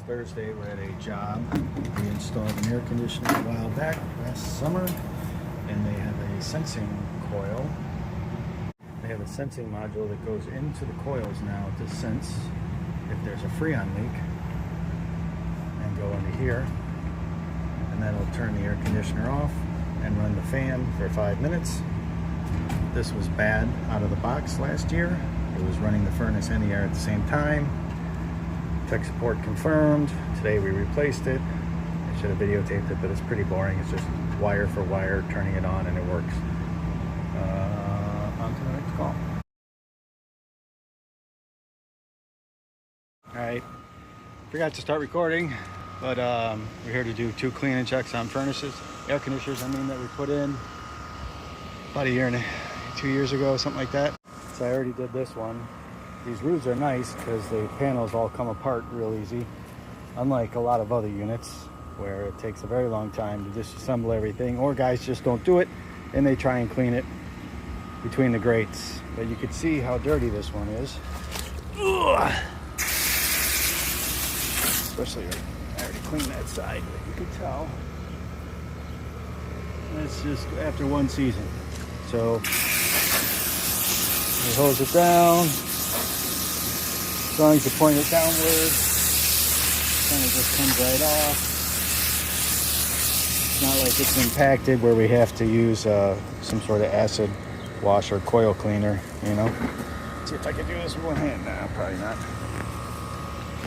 Thursday, we're at a job. We installed an air conditioner a while back, last summer, and they have a sensing coil. They have a sensing module that goes into the coils now to sense if there's a Freon leak, and go into here, and that'll turn the air conditioner off and run the fan for 5 minutes. This was bad out of the box last year. It was running the furnace and the air at the same time. Tech support confirmed. Today we replaced it. I should have videotaped it, but it's pretty boring. It's just wire for wire, turning it on, and it works. On to the next call. Alright, forgot to start recording, but we're here to do 2 cleaning checks on furnaces, air conditioners, that we put in about a year and 2 years ago, something like that. So I already did this one. These roofs are nice because the panels all come apart real easy, unlike a lot of other units where it takes a very long time to disassemble everything, or guys just don't do it and they try and clean it between the grates. But you can see how dirty this one is. Ugh. Especially, I already cleaned that side, but you can tell. That's just after 1 season. So you hose it down. As long as you point it downward, kind of just comes right off. It's not like it's impacted where we have to use some sort of acid wash or coil cleaner, Let's see if I can do this with one hand. Nah, probably not.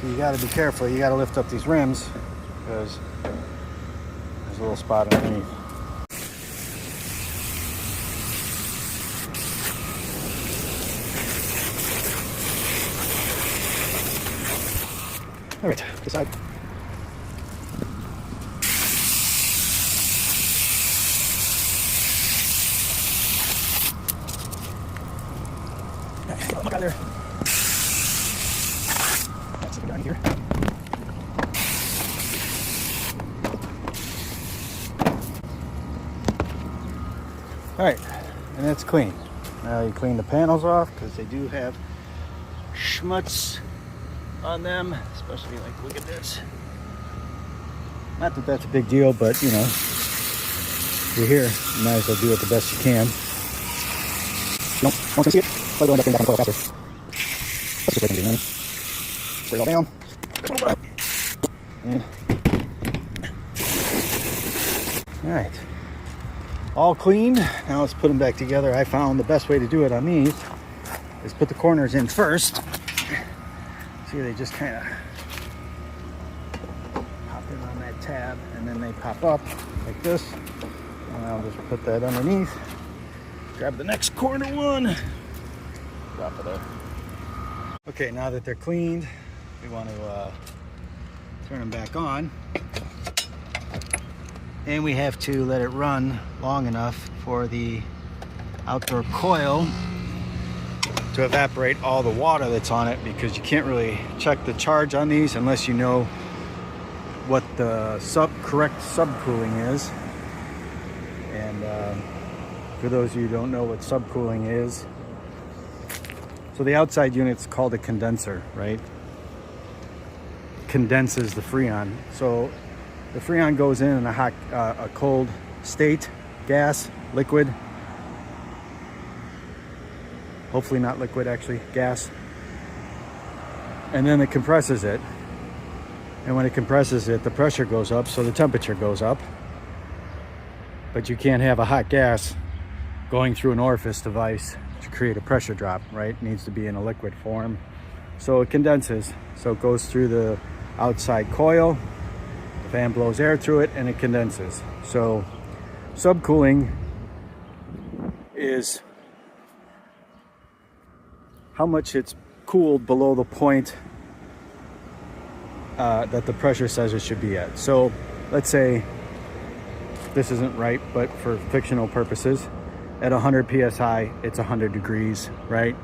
So you got to be careful. You got to lift up these rims because there's a little spot underneath. All right, this side. Look out there. Let's look down here. All right, and that's clean. Now you clean the panels off because they do have schmutz on them, especially look at this. Not that that's a big deal, but you're here, you might as well do it the best you can. Nope, once I see it, I'll end up getting back on the coil faster. That's just what I can do, Spray it all down. And all right, all cleaned. Now let's put them back together. I found the best way to do it on these is put the corners in first. See, they just kind of pop in on that tab, and then they pop up like this. And I'll just put that underneath. Grab the next corner one. Drop it there. Okay, now that they're cleaned, we want to turn them back on. And we have to let it run long enough for the outdoor coil to evaporate all the water that's on it, because you can't really check the charge on these unless you know what the correct subcooling is. And for those of you who don't know what subcooling is, so the outside unit's called a condenser, right? Condenses the Freon. So the Freon goes in a cold state, gas, liquid. Hopefully not liquid, actually, gas. And then it compresses it. And when it compresses it, the pressure goes up, so the temperature goes up. But you can't have a hot gas going through an orifice device to create a pressure drop, right? It needs to be in a liquid form. So it condenses. So it goes through the outside coil, the fan blows air through it, and it condenses. So subcooling is how much it's cooled below the point that the pressure says it should be at. So let's say this isn't right, but for fictional purposes, at 100 psi, it's 100 degrees, right?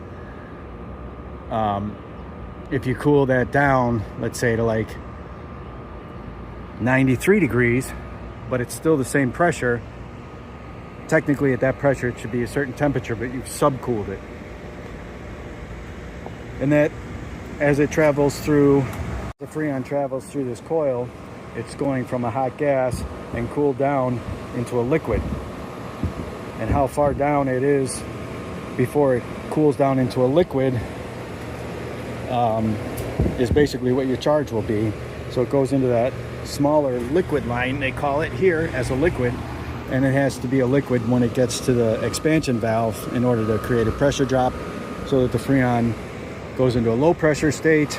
If you cool that down, let's say to 93 degrees, but it's still the same pressure, technically at that pressure it should be a certain temperature, but you've subcooled it. And that, as it travels through The Freon travels through this coil, it's going from a hot gas and cooled down into a liquid. And how far down it is before it cools down into a liquid is basically what your charge will be. So it goes into that smaller liquid line, they call it here, as a liquid, and it has to be a liquid when it gets to the expansion valve in order to create a pressure drop so that the Freon goes into a low pressure state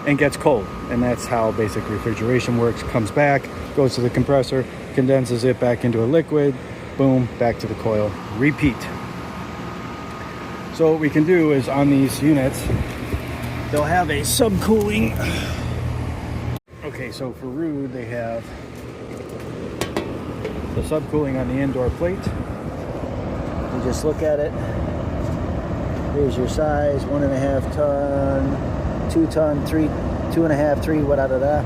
and gets cold. And that's how basic refrigeration works. Comes back, goes to the compressor, condenses it back into a liquid, boom, back to the coil, repeat. So what we can do is on these units, they'll have a subcooling. Okay, so for Rude, they have the subcooling on the indoor plate. You just look at it. Here's your size, 1.5 ton, 2 ton, 3, 2.5, 3, what da da da.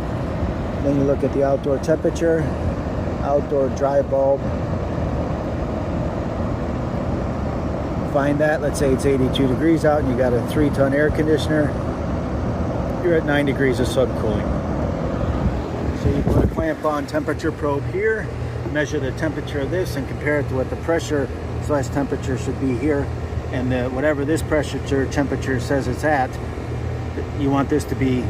Then you look at the outdoor temperature, outdoor dry bulb. Find that, let's say it's 82 degrees out and you got a 3-ton air conditioner, you're at 9 degrees of subcooling. So you put a clamp on temperature probe here, measure the temperature of this and compare it to what the pressure / temperature should be here. And whatever this pressure temperature says it's at, you want this to be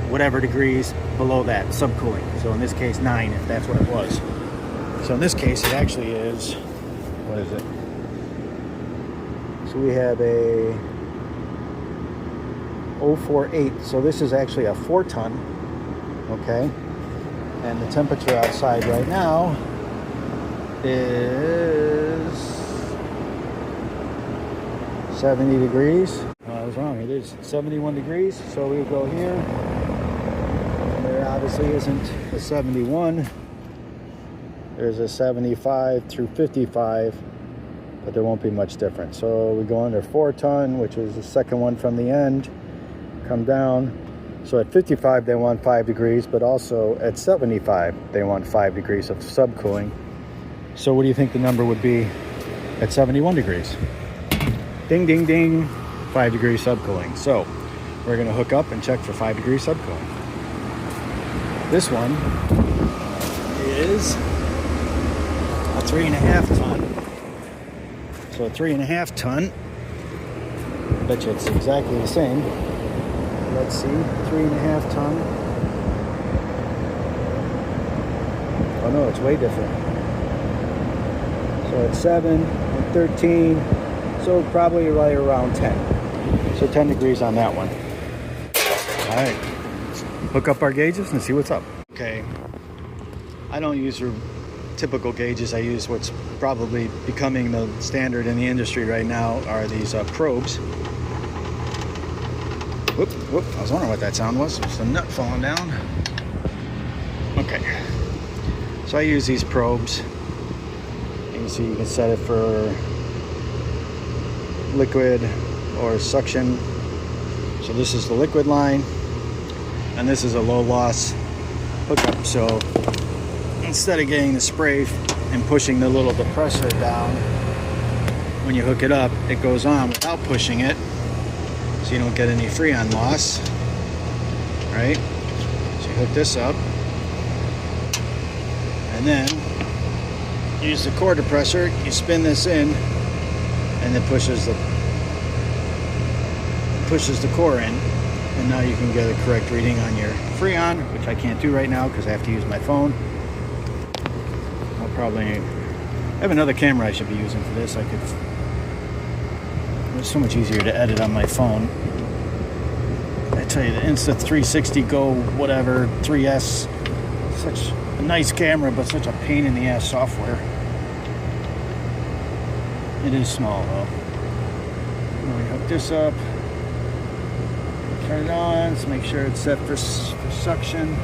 whatever degrees below that, subcooling. So in this case 9, if that's what it was. So in this case it actually is, what is it? So we have a 048, so this is actually a 4-ton, okay? And the temperature outside right now is 70 degrees. I was wrong, it is 71 degrees. So we go here, and there obviously isn't a 71. There's a 75 through 55, but there won't be much difference. So we go under 4-ton, which is the second one from the end, come down. So at 55 they want 5 degrees, but also at 75 they want 5 degrees of subcooling. So what do you think the number would be at 71 degrees? Ding, ding, ding, 5 degree subcooling. So we're gonna hook up and check for 5 degree subcooling. This one is a 3.5 ton. So a 3.5 ton, I bet you it's exactly the same. Let's see, 3.5 ton. Oh no, it's way different. So it's 7 and 13. So probably right around 10. So 10 degrees on that one. All right, let's hook up our gauges and see what's up. Okay, I don't use your typical gauges. I use what's probably becoming the standard in the industry right now are these probes. Whoop, whoop, I was wondering what that sound was. Just a nut falling down. Okay, so I use these probes. You can see you can set it for liquid or suction. So this is the liquid line and this is a low loss hookup. So instead of getting the spray and pushing the little depressor down, when you hook it up, it goes on without pushing it, so you don't get any Freon loss, right? So you hook this up and then use the core depressor, you spin this in and it pushes the core in, and now you can get a correct reading on your Freon, which I can't do right now because I have to use my phone. I'll probably have another camera I should be using for this. It's so much easier to edit on my phone. I tell you, the Insta360 Go whatever 3S, such a nice camera, but such a pain in the ass software. It is small though. Let me hook this up. Turn it on. Let's make sure it's set for suction.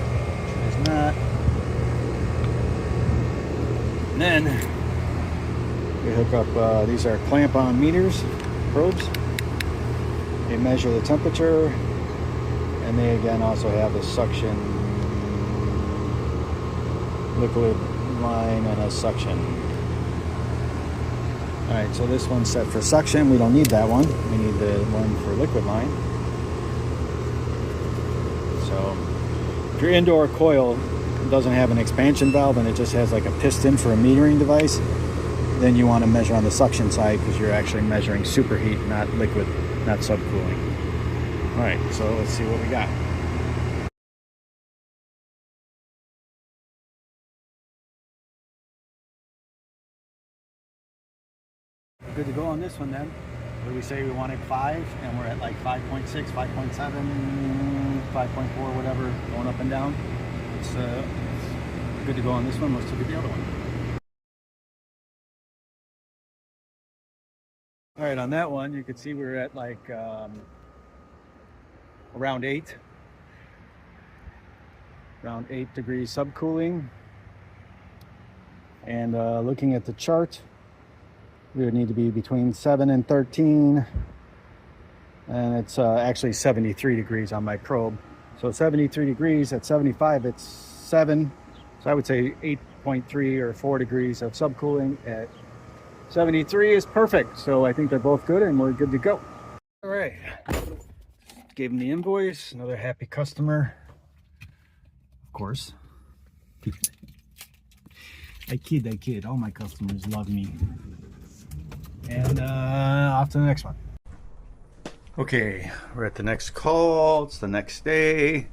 It's not. And then we hook up. These are clamp-on meters, probes. They measure the temperature, and they again also have a suction liquid line and a suction. Alright, so this one's set for suction. We don't need that one. We need the one for liquid line. If your indoor coil doesn't have an expansion valve and it just has like a piston for a metering device, then you want to measure on the suction side because you're actually measuring superheat, not liquid, not subcooling. All right, so let's see what we got. Good to go on this one then. What do we say? We wanted 5 and we're at like 5.6, 5.7, 5.4, whatever, going up and down. It's good to go on this one. Let's look at the other one. All right, on that one, you can see we're at like around 8 degrees subcooling. And looking at the chart, we would need to be between 7 and 13. And it's actually 73 degrees on my probe. So 73 degrees at 75, it's 7. So I would say 8.3 or 4 degrees of subcooling at 73 is perfect. So I think they're both good and we're good to go. All right. Gave him the invoice. Another happy customer. Of course. I kid. All my customers love me. And off to the next one. Okay, we're at the next call. It's the next day.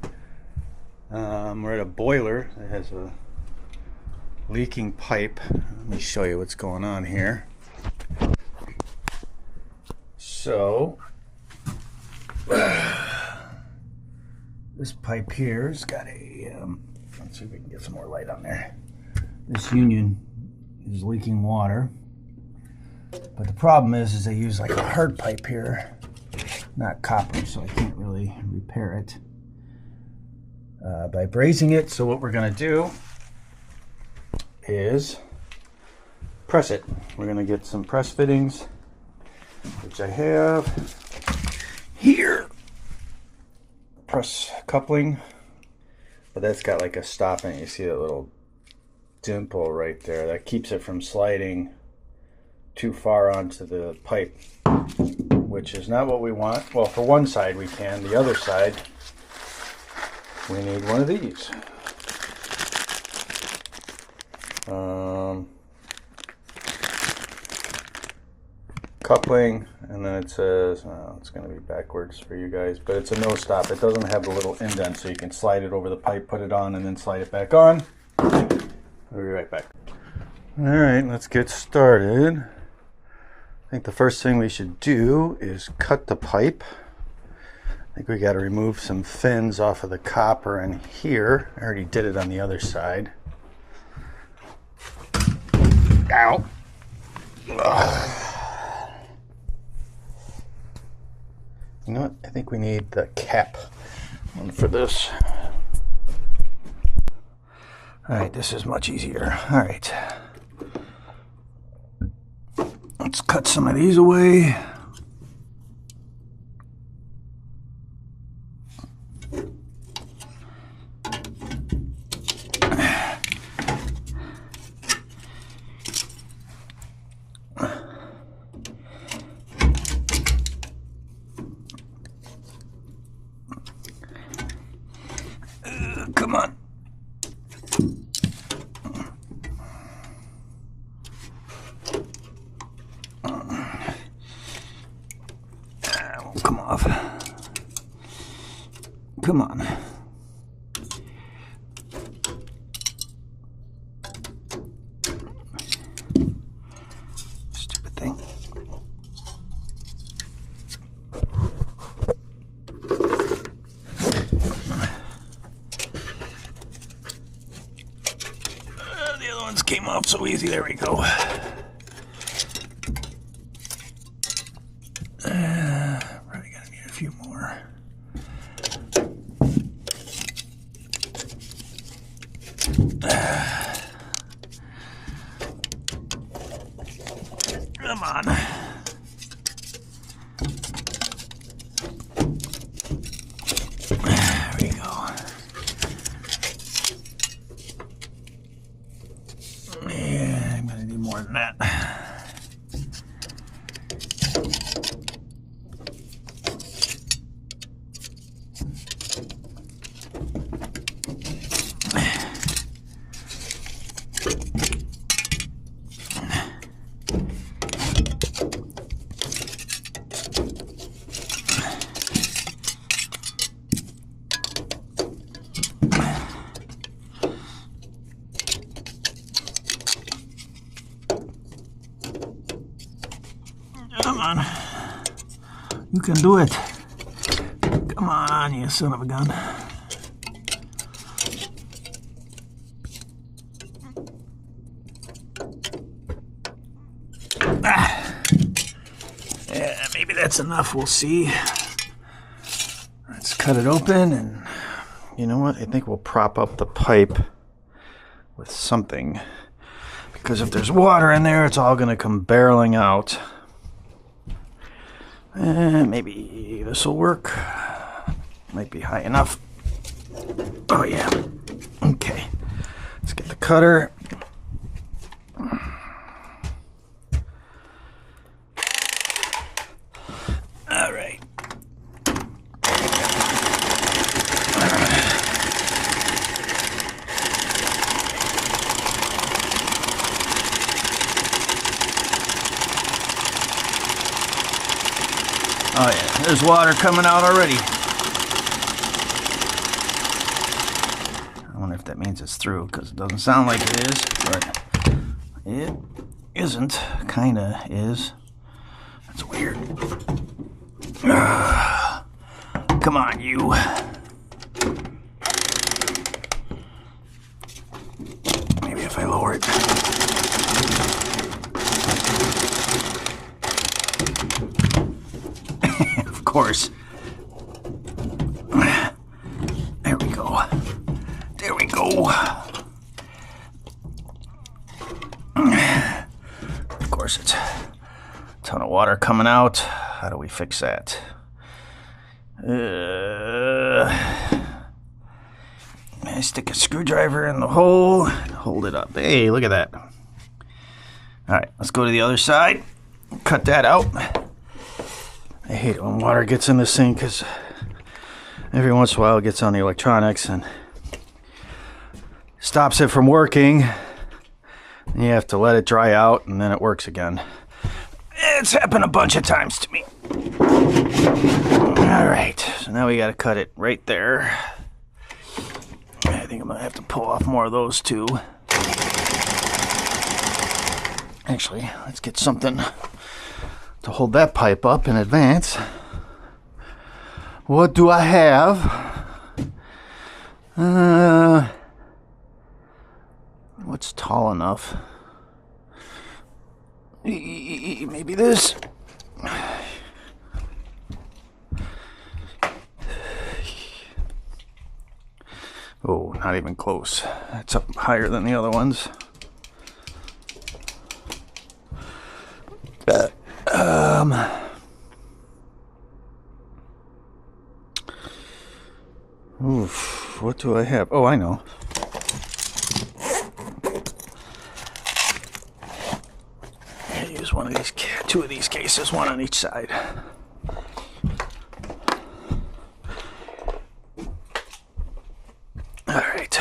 We're at a boiler that has a leaking pipe. Let me show you what's going on here. So this pipe here has got a let's see if we can get some more light on there. This union is leaking water, but the problem is they use like a hard pipe here, not copper, so I can't really repair it by brazing it. So what we're going to do is press it. We're going to get some press fittings, which I have here. Press coupling, but that's got like a stop in it. You see that little dimple right there that keeps it from sliding too far onto the pipe, which is not what we want. Well, for one side we can. The other side, we need one of these. Coupling, and then it says, it's going to be backwards for you guys, but it's a no stop. It doesn't have the little indent, so you can slide it over the pipe, put it on, and then slide it back on. We'll be right back. All right, let's get started. I think the first thing we should do is cut the pipe. I think we got to remove some fins off of the copper in here. I already did it on the other side. Ow. Ugh. You know what? I think we need the cap one for this. All right, this is much easier. All right. Let's cut some of these away. Come on. Won't come off. Come on. Stupid thing. The other ones came off so easy. There we go. Probably gonna need a few more. Come on. There we go. Yeah, I'm gonna need more than that. on. You can do it. Come on, you son of a gun. Yeah, maybe that's enough. We'll see. Let's cut it open, and you know what? I think we'll prop up the pipe with something. Because if there's water in there, it's all going to come barreling out. Maybe this will work. Might be high enough. Oh, yeah. Okay. Let's get the cutter. All right. Oh yeah, there's water coming out already. I wonder if that means it's through, because it doesn't sound like it is, but it isn't. Kinda is. That's weird. Come on, you. Maybe if I lower it. Of course. There we go. There we go. Of course, it's a ton of water coming out. How do we fix that? I stick a screwdriver in the hole and hold it up. Hey, look at that. All right, let's go to the other side. Cut that out. I hate it when water gets in this thing, because every once in a while it gets on the electronics and stops it from working. And you have to let it dry out, and then it works again. It's happened a bunch of times to me. All right, so now we got to cut it right there. I think I'm going to have to pull off more of those too. Actually, let's get something to hold that pipe up in advance. What do I have? What's tall enough? Maybe this. Oh, not even close. That's up higher than the other ones. Oof, what do I have? Oh, I know. I use one of these, two of these cases, one on each side. All right.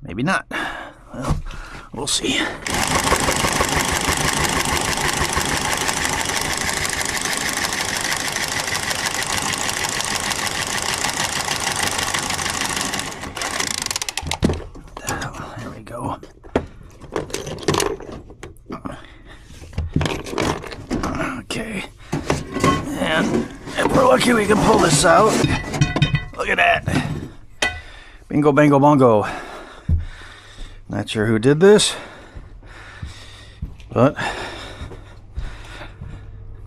Maybe not. Well, we'll see. There we go. Okay. And if we're lucky, we can pull this out. Look at that. Bingo, bango, bongo. Not sure who did this, but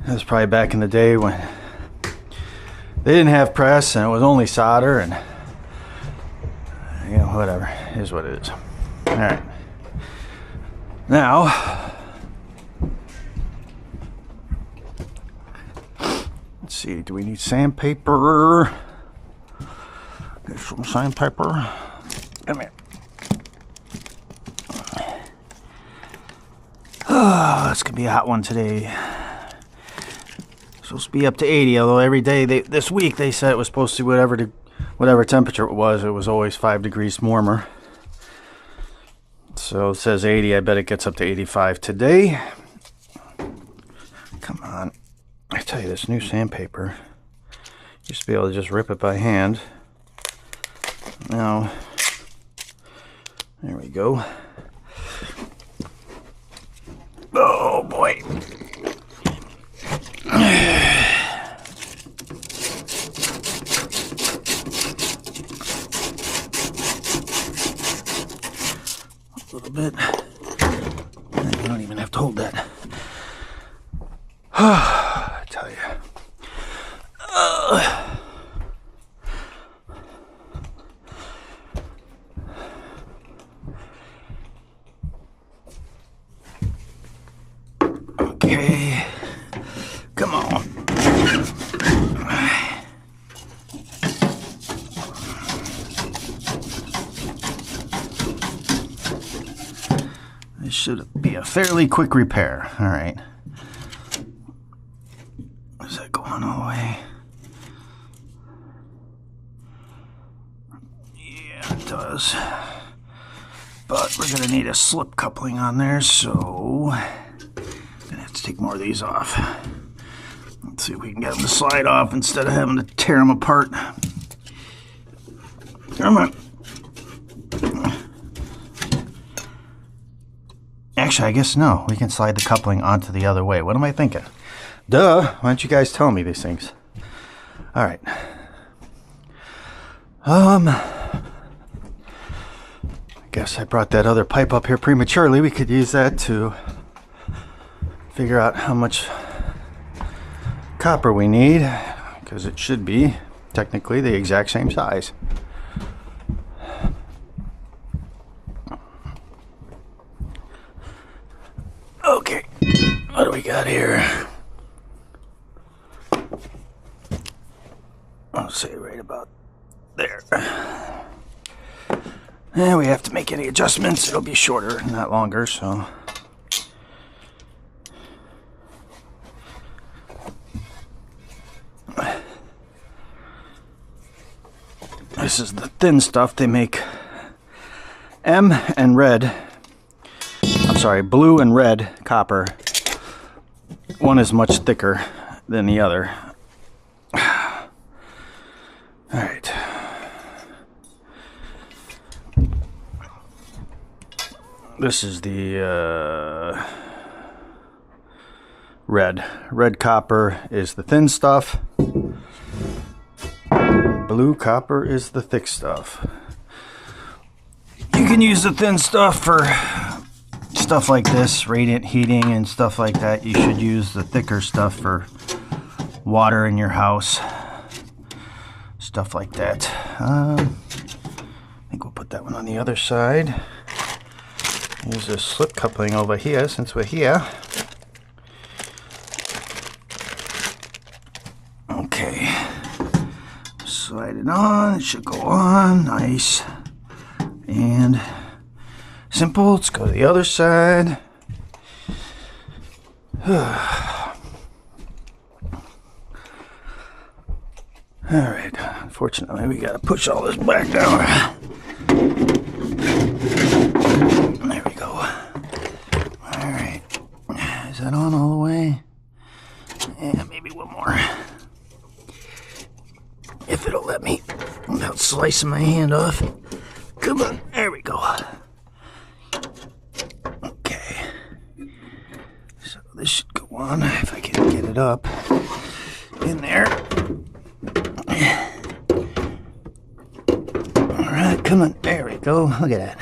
it was probably back in the day when they didn't have press and it was only solder, and you know, whatever. It is what it is. All right. Now, let's see. Do we need sandpaper? Get some sandpaper. Come here. Oh, it's gonna be a hot one today. It's supposed to be up to 80, although every day this week they said it was supposed to be whatever temperature it was always 5 degrees warmer. So it says 80. I bet it gets up to 85 today. Come on. I tell you, this new sandpaper, used to be able to just rip it by hand. Now, there we go. Oh boy. A little bit. You don't even have to hold that. I tell you. Okay. Come on. This should be a fairly quick repair. All right. Is that going all the way? Yeah, it does. But we're going to need a slip coupling on there, so I'm going to have to take more of these off. Let's see if we can get them to slide off instead of having to tear them apart. Come on. Actually, I guess no. We can slide the coupling onto the other way. What am I thinking? Duh. Why don't you guys tell me these things? All right. I guess I brought that other pipe up here prematurely. We could use that to figure out how much copper we need, because it should be technically the exact same size. Okay, what do we got here? I'll say right about there. And we have to make any adjustments. It'll be shorter, not longer, so. This is the thin stuff. They make M and red. I'm sorry, blue and red copper. One is much thicker than the other. All right. This is the red. Red copper is the thin stuff. Blue copper is the thick stuff. You can use the thin stuff for stuff like this, radiant heating and stuff like that. You should use the thicker stuff for water in your house. Stuff like that. I think we'll put that one on the other side. Use a slip coupling over here since we're here. Okay. Slide it on. It should go on. Nice. And simple. Let's go to the other side. Alright. Unfortunately, we gotta push all this back down. There we go. Alright. Is that on all the way? Yeah, maybe one more. If it'll let me without slicing my hand off. Come on. There we go. Okay. So this should go on if I can get it up in there. Alright, come on. There we go. Look at that.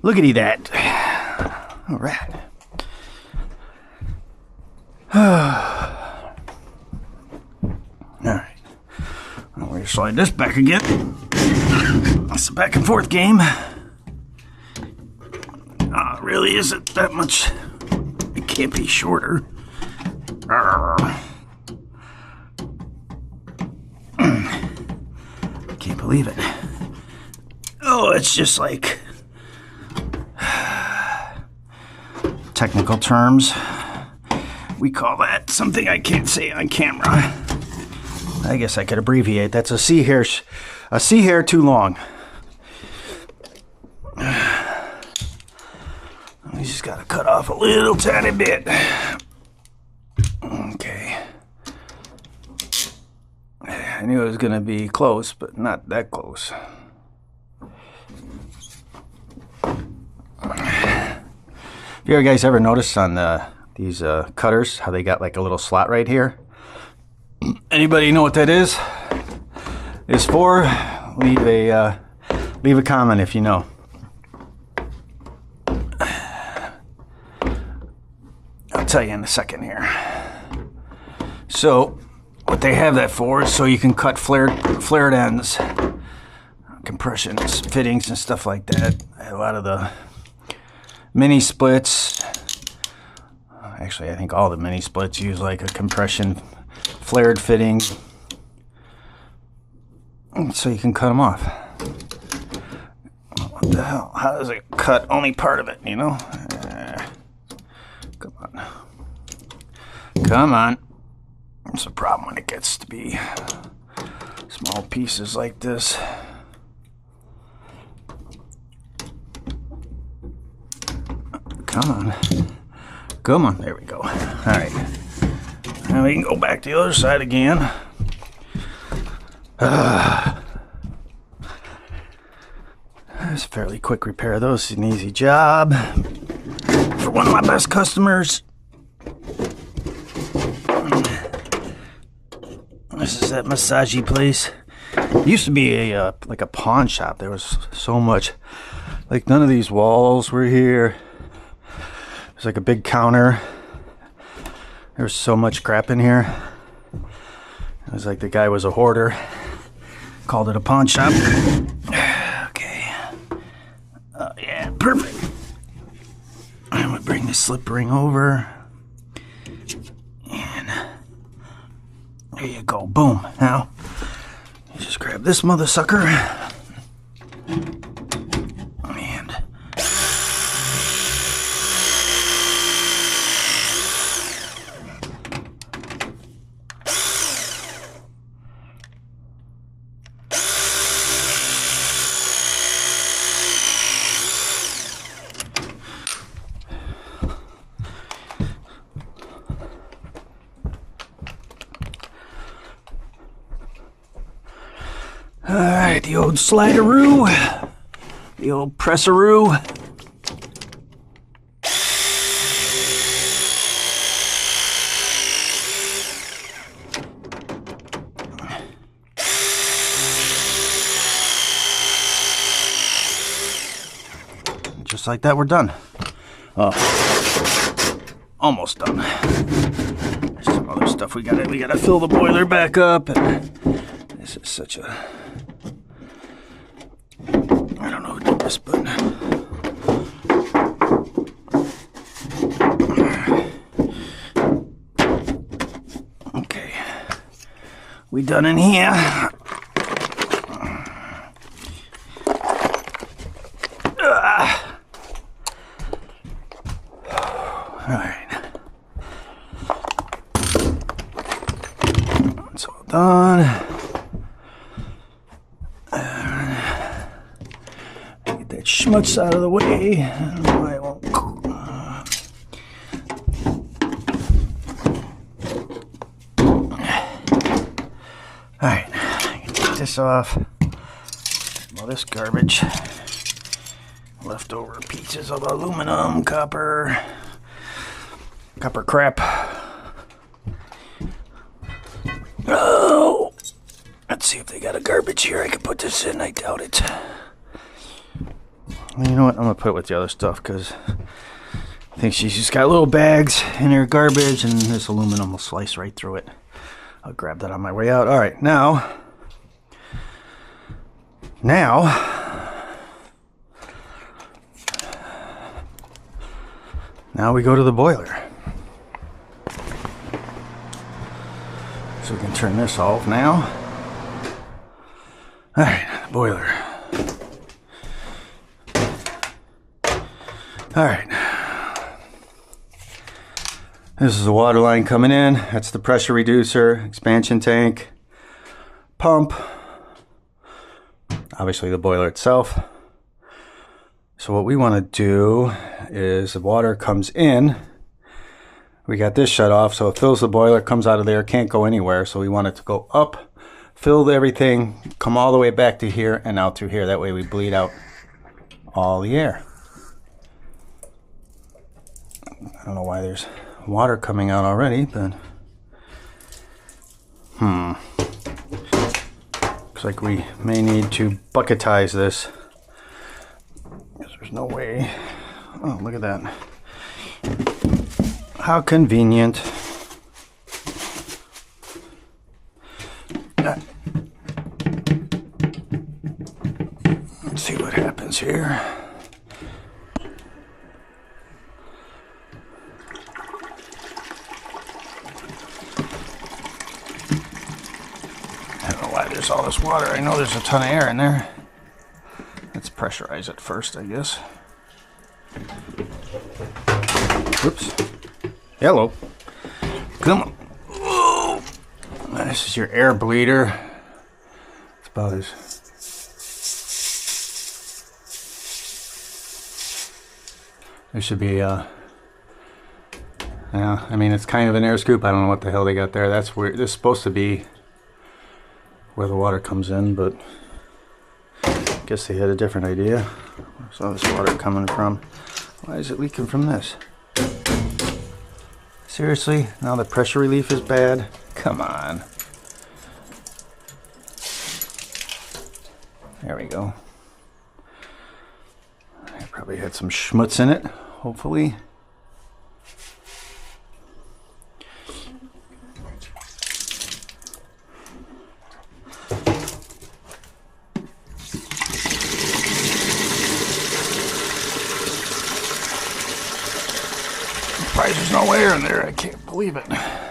Lookity that. Alright. Alright. We're going to slide this back again. It's a back and forth game. It really isn't that much. It can't be shorter. Can't believe it. Oh, it's just like technical terms. We call that something I can't say on camera. I guess I could abbreviate. That's a C hair too long. We just gotta cut off a little tiny bit. Okay. I knew it was gonna be close, but not that close. If you guys ever notice on these cutters how they got like a little slot right here? Anybody know what that is? Is for? Leave a comment if you know. I'll tell you in a second here. So, what they have that for is so you can cut flared ends, compressions, fittings, and stuff like that. A lot of the mini splits, actually I think all the mini splits use like a compression flared fitting, so you can cut them off. What the hell? How does it cut only part of it, you know? Come on. Come on. That's a problem when it gets to be small pieces like this. Come on. Come on. There we go. All right. Now we can go back to the other side again. It's a fairly quick repair, though. It's an easy job for one of my best customers. This is that massagey place. It used to be a like a pawn shop. There was so much, like none of these walls were here. There's like a big counter. There's so much crap in here. It was like the guy was a hoarder. Called it a pawn shop. Okay. Oh yeah, perfect. I'm gonna bring this slip ring over. And there you go. Boom. Now, you just grab this mother sucker. And alright, the old slideroo, the old presseroo. Just like that, we're done. Almost done. There's some other stuff we gotta fill the boiler back up. And this is such a, I don't know who did this, but okay, we done in here. All right, it's all done. Get that schmutz out of the way. I don't know why it won't. All right, get this off. All this garbage. Leftover pieces of aluminum, copper crap. Oh, let's see if they got a garbage here. I can put this in. I doubt it. You know what? I'm gonna put it with the other stuff because I think she's just got little bags in her garbage, and this aluminum will slice right through it. I'll grab that on my way out. All right, now we go to the boiler. So we can turn this off now. All right, boiler. All right. This is the water line coming in. That's the pressure reducer, expansion tank, pump, obviously the boiler itself. So what we want to do is the water comes in. We got this shut off, so it fills the boiler, comes out of there, can't go anywhere. So we want it to go up, fill everything, come all the way back to here and out through here. That way we bleed out all the air. don't know why there's water coming out already, but looks like we may need to bucketize this because there's no way. Oh, look at that. How convenient. Let's see what happens here. I don't know why there's all this water. I know there's a ton of air in there. Let's pressurize it first, I guess. Whoops. Hello. Come on. Whoa. This is your air bleeder. It's about as... There should be yeah, I mean, it's kind of an air scoop. I don't know what the hell they got there. That's where this is supposed to be where the water comes in, but I guess they had a different idea. Where's all this water coming from? Why is it leaking from this? Seriously? Now the pressure relief is bad? Come on. There we go. I probably had some schmutz in it, hopefully. There's no air in there. I can't believe it. I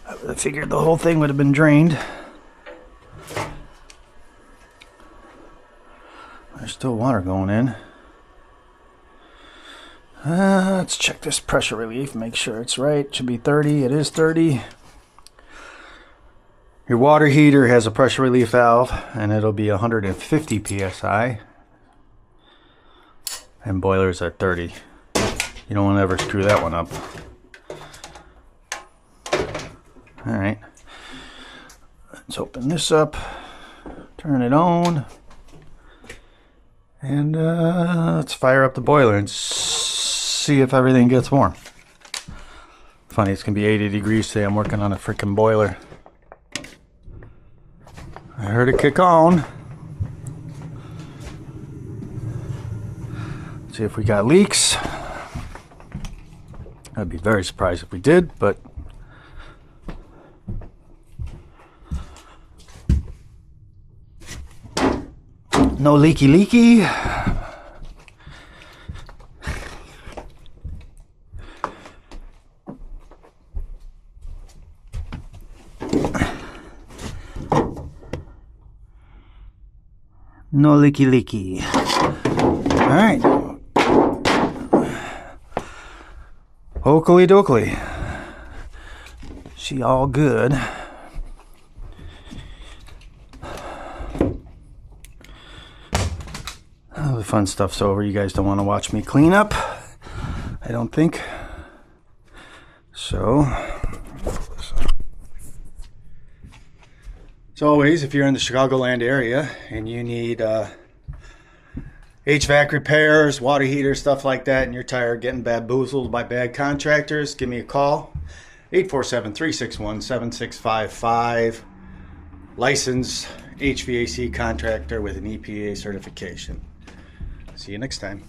would have figured the whole thing would have been drained. There's still water going in. Let's check this pressure relief, make sure it's right. It should be 30. It is 30. Your water heater has a pressure relief valve, and it'll be 150 psi. And boilers at 30. You don't want to ever screw that one up. Alright. Let's open this up. Turn it on. And let's fire up the boiler and see if everything gets warm. Funny, it's going to be 80 degrees today. I'm working on a freaking boiler. I heard it kick on. Let's see if we got leaks. I'd be very surprised if we did, but no leaky. No leaky. All right. Oakley dokley. She all good. Oh, the fun stuff's over. You guys don't want to watch me clean up, I don't think. So, as always, if you're in the Chicagoland area and you need HVAC repairs, water heaters, stuff like that, and you're tired of getting bamboozled by bad contractors, give me a call. 847-361-7655. Licensed HVAC contractor with an EPA certification. See you next time.